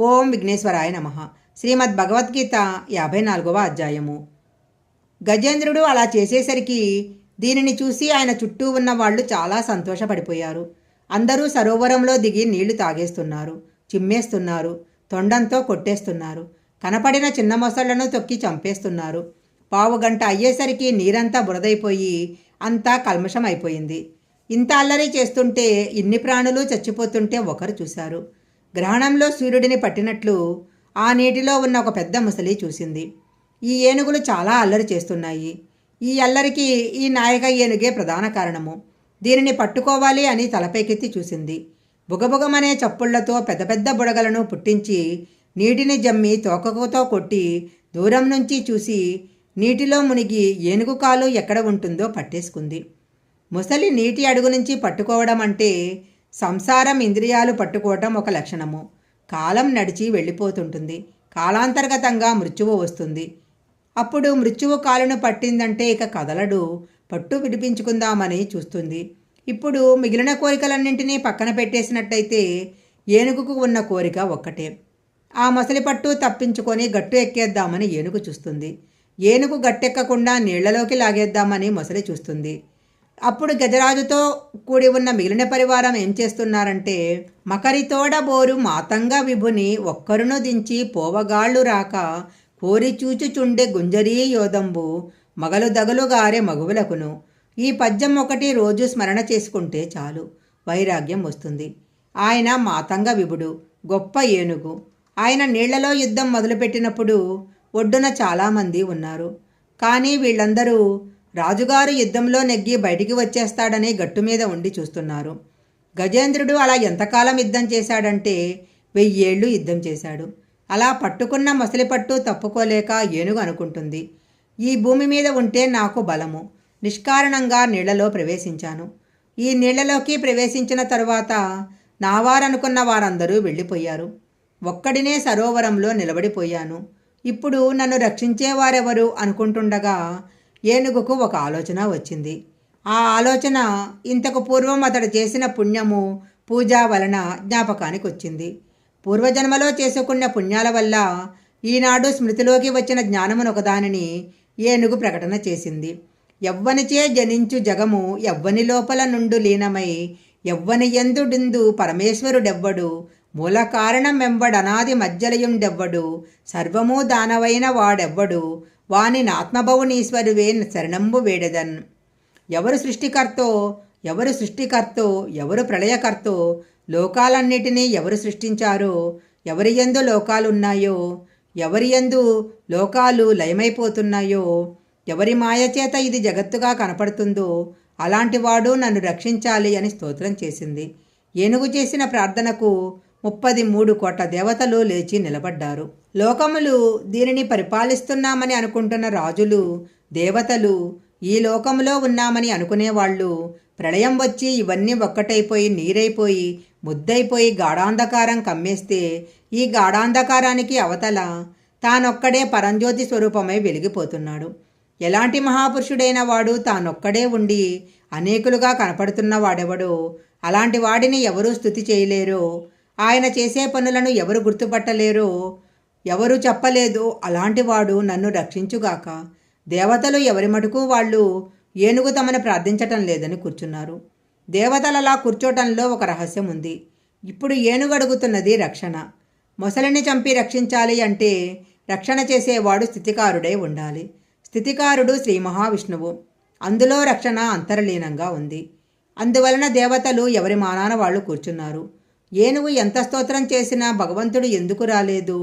ఓం విఘ్నేశ్వరాయ నమః. శ్రీమద్ భగవద్గీత 54వ అధ్యాయము. గజేంద్రుడు అలా చేసేసరికి దీనిని చూసి ఆయన చుట్టూ ఉన్న వాళ్ళు చాలా సంతోషపడిపోయారు. అందరూ సరోవరంలో దిగి నీళ్లు తాగేస్తున్నారు, చిమ్మేస్తున్నారు, తొండంతో కొట్టేస్తున్నారు, కనపడిన చిన్న మొసళ్లను తొక్కి చంపేస్తున్నారు. పావుగంట అయ్యేసరికి నీరంతా బురదైపోయి అంతా కల్మషం అయిపోయింది. ఇంత అల్లరి చేస్తుంటే, ఇన్ని ప్రాణులు చచ్చిపోతుంటే ఒకరు చూశారు. గ్రహణంలో సూర్యుడిని పట్టినట్లు ఆ నీటిలో ఉన్న ఒక పెద్ద ముసలి చూసింది. ఈ ఏనుగులు చాలా అల్లరి చేస్తున్నాయి. ఈ అల్లరికి ఈ నాయక ఏనుగే ప్రధాన కారణము. దీనిని పట్టుకోవాలి అని తలపైకెత్తి చూసింది. బుగబుగమనే చప్పుళ్లతో పెద్ద పెద్ద బుడగలను పుట్టించి నీటిని జమ్మి తోకతో కొట్టి దూరం నుంచి చూసి నీటిలో మునిగి ఏనుగు కాలు ఎక్కడ ఉంటుందో పట్టేసుకుంది. ముసలి నీటి అడుగు నుంచి పట్టుకోవడం అంటే సంసారం ఇంద్రియాలు పట్టుకోవటం ఒక లక్షణము. కాలం నడిచి వెళ్ళిపోతుంటుంది. కాలాంతర్గతంగా మృత్యువు వస్తుంది. అప్పుడు మృత్యువు కాలును పట్టిందంటే ఇక కదలడు, పట్టు విడిపించుకుందామని చూస్తుంది. ఇప్పుడు మిగిలిన కోరికలన్నింటినీ పక్కన పెట్టేసినట్టయితే ఏనుగుకు ఉన్న కోరిక ఒక్కటే. ఆ మొసలి పట్టు తప్పించుకొని గట్టు ఎక్కేద్దామని ఏనుగు చూస్తుంది. ఏనుగు గట్టెక్కకుండా నీళ్లలోకి లాగేద్దామని మొసలి చూస్తుంది. అప్పుడు గజరాజుతో కూడి ఉన్న మిగిలిన పరివారం ఏం చేస్తున్నారంటే, మకరితోడ బోరు మాతంగా విభుని ఒక్కరును దించి పోవగాళ్ళు రాక కోరి చూచుచుండే గుంజరీ యోదంబు మగలు దగలుగారే మగువులకును. ఈ పద్యం ఒకటి రోజు స్మరణ చేసుకుంటే చాలు, వైరాగ్యం వస్తుంది. ఆయన మాతంగ విభుడు, గొప్ప ఏనుగు. ఆయన నీళ్లలో యుద్ధం మొదలుపెట్టినప్పుడు ఒడ్డున చాలామంది ఉన్నారు. కానీ వీళ్ళందరూ రాజుగారు యుద్ధంలో నెగ్గి బయటికి వచ్చేస్తాడని గట్టు మీద ఉండి చూస్తున్నారు. గజేంద్రుడు అలా ఎంతకాలం యుద్ధం చేశాడంటే 1000 ఏళ్ళు యుద్ధం చేశాడు. అలా పట్టుకున్న మొసలి పట్టు తప్పుకోలేక ఏనుగు అనుకుంటుంది, ఈ భూమి మీద ఉంటే నాకు బలము. నిష్కారణంగా నీళ్లలో ప్రవేశించాను. ఈ నీళ్లలోకి ప్రవేశించిన తరువాత నావారనుకున్న వారందరూ వెళ్ళిపోయారు. ఒక్కడినే సరోవరంలో నిలబడిపోయాను. ఇప్పుడు నన్ను రక్షించేవారెవరు అనుకుంటుండగా ఏనుగుకు ఒక ఆలోచన వచ్చింది. ఆ ఆలోచన ఇంతకు పూర్వం అతడు చేసిన పుణ్యము, పూజ వలన జ్ఞాపకానికి వచ్చింది. పూర్వజన్మలో చేసుకున్న పుణ్యాల వల్ల ఈనాడు స్మృతిలోకి వచ్చిన జ్ఞానమును ఒకదానిని ఏనుగు ప్రకటన చేసింది. ఎవ్వనిచే జనించు జగము ఎవ్వని లోపల నుండు లీనమై ఎవ్వని యందుడిందు పరమేశ్వరుడెవ్వడు మూల కారణం వెంబడనాది మధ్యలయుండెవ్వడు సర్వము దానవైన వాడెవ్వడు వాని నాత్మభవునీశ్వరువే శరణంబు వేడెదన్. ఎవరు సృష్టికర్తో, ఎవరు ప్రళయకర్తో, లోకాలన్నిటినీ ఎవరు సృష్టించారో, ఎవరి యందు లోకాలున్నాయో, ఎవరి యందు లోకాలు లయమైపోతున్నాయో, ఎవరి మాయచేత ఇది జగత్తుగా కనపడుతుందో అలాంటి వాడు నన్ను రక్షించాలి అని స్తోత్రం చేసింది. ఏనుగు చేసిన ప్రార్థనకు 33 కోట్ల దేవతలు లేచి నిలబడ్డారు. లోకములు దీనిని పరిపాలిస్తున్నామని అనుకుంటున్న రాజులు, దేవతలు, ఈ లోకంలో ఉన్నామని అనుకునేవాళ్ళు ప్రళయం వచ్చి ఇవన్నీ ఒక్కటైపోయి నీరైపోయి ముద్దైపోయి గాఢాంధకారం కమ్మేస్తే ఈ గాఢాంధకారానికి అవతల తానొక్కడే పరంజ్యోతి స్వరూపమై వెలిగిపోతున్నాడు. ఎలాంటి మహాపురుషుడైన వాడు తానొక్కడే ఉండి అనేకులుగా కనపడుతున్న వాడెవడో, అలాంటి వాడిని ఎవరూ స్తుతి చేయలేరో, ఆయన చేసే పనులను ఎవరు గుర్తుపట్టలేరో, ఎవరు చెప్పలేదు, అలాంటి వాడు నన్ను రక్షించుగాక. దేవతలు ఎవరి మటుకు వాళ్ళు ఏనుగు తమను ప్రార్థించటం లేదని కూర్చున్నారు. దేవతలలా కూర్చోటంలో ఒక రహస్యం ఉంది. ఇప్పుడు ఏనుగు అడుగుతున్నది రక్షణ. మొసలిని చంపి రక్షించాలి అంటే రక్షణ చేసేవాడు స్థితికారుడై ఉండాలి. స్థితికారుడు శ్రీ మహావిష్ణువు. అందులో రక్షణ అంతర్లీనంగా ఉంది. అందువలన దేవతలు ఎవరి మానాన వాళ్ళు కూర్చున్నారు. ఏనుగు ఎంత స్తోత్రం చేసినా భగవంతుడు ఎందుకు రాలేదు?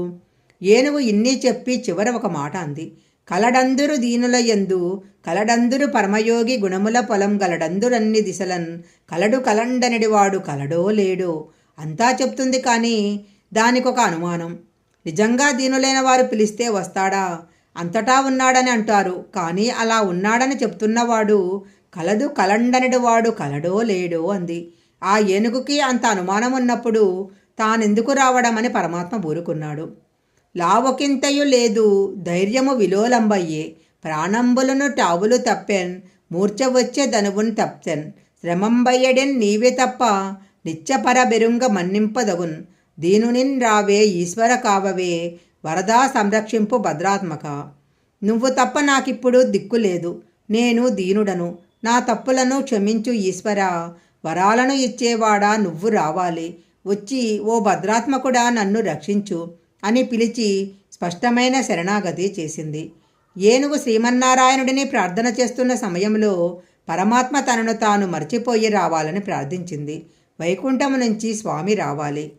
ఏనుగు ఇన్ని చెప్పి చివర ఒక మాట అంది. కలడందురు దీనుల యందు కలడందురు పరమయోగి గుణముల పొలం గలడందురన్ని దిశలన్ కలడు కలండనిడివాడు కలడో లేడో. అంతా చెప్తుంది, కానీ దానికొక అనుమానం. నిజంగా దీనులైన వారు పిలిస్తే వస్తాడా? అంతటా ఉన్నాడని అంటారు, కానీ అలా ఉన్నాడని చెప్తున్నవాడు కలదు కలండనిడివాడు కలడో లేడో అంది. ఆ ఏనుగుకి అంత అనుమానం ఉన్నప్పుడు తానెందుకు రావడమని పరమాత్మ ఊరుకున్నాడు. లావకింతయు లేదు ధైర్యము విలోలంబయ్యే ప్రాణంబులను టావులు తప్పెన్ మూర్ఛ వచ్చే ధనువున్ తప్పెన్ శ్రమంబయ్యడెన్ నీవే తప్ప నిత్యపర బెరుంగ మన్నింపదగున్ దీనునిన్ రావే ఈశ్వర కావవే వరదా సంరక్షింపు భద్రాత్మక. నువ్వు తప్ప నాకిప్పుడు దిక్కు లేదు. నేను దీనుడను. నా తప్పులను క్షమించు ఈశ్వర. వరాలను ఇచ్చేవాడా నువ్వు రావాలి. వచ్చి ఓ భద్రాత్మకుడా నన్ను రక్షించు అని పిలిచి స్పష్టమైన శరణాగతి చేసింది. ఏనుగు శ్రీమన్నారాయణుడిని ప్రార్థన చేస్తున్న సమయంలో పరమాత్మ తనను తాను మర్చిపోయి రావాలని ప్రార్థించింది. వైకుంఠం నుంచి స్వామి రావాలి.